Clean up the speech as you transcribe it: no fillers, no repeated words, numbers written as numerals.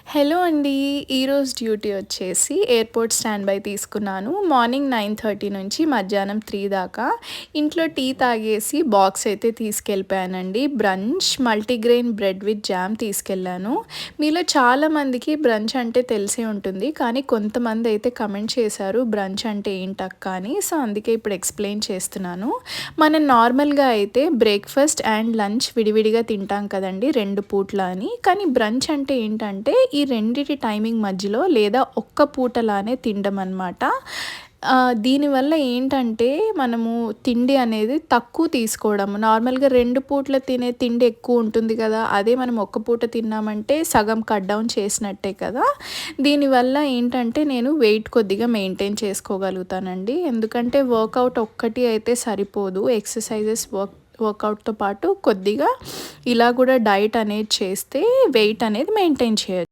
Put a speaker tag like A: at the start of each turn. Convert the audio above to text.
A: Hello అండి. ఈరోజు duty వచ్చేసి ఎయిర్‌పోర్ట్ స్టాండ్ బై తీసుకున్నాను. మార్నింగ్ 9:30 నుంచి మధ్యాహ్నం 3 దాకా. ఇంట్లో టీ తాగేసి బాక్స్ అయితే తీసుకెళ్ళిపోయానండి. Brunch multigrain bread with jam తీసుకెళ్ళాను. మీలో చాలామందికి బ్రంచ్ అంటే తెలిసే ఉంటుంది. కానీ కొంతమంది అయితే కమెంట్ చేశారు బ్రంచ్ అంటే ఏంటక్క అని. సో, అందుకే ఇప్పుడు ఎక్స్‌ప్లెయిన్ చేస్తున్నాను. మనం నార్మల్‌గా అయితే బ్రేక్‌ఫాస్ట్ అండ్ లంచ్ విడివిడిగా తింటాం కదండీ 2 పూట్ల అని. కానీ బ్రంచ్ అంటే ఏంటంటే ఈ రెండిటి టైమింగ్ మధ్యలో లేదా ఒక్క పూటలానే తినడం అనమాట. దీనివల్ల ఏంటంటే మనము తిండి అనేది తక్కువ తీసుకోవడం. నార్మల్‌గా 2 పూట్ల తినే తిండి ఎక్కువ ఉంటుంది కదా! అదే మనం ఒక్క పూట తిన్నామంటే సగం కట్ డౌన్ చేసినట్టే కదా! దీనివల్ల ఏంటంటే నేను వెయిట్ కొద్దిగా మెయింటైన్ చేసుకోగలుగుతానండి. ఎందుకంటే వర్కౌట్ ఒక్కటి అయితే సరిపోదు. ఎక్సర్‌సైజెస్ వర్కౌట్‌తో పాటు కొద్దిగా ఇలా కూడా డైట్ అనేది చేస్తే వెయిట్ అనేది మెయింటైన్ చేయొచ్చు.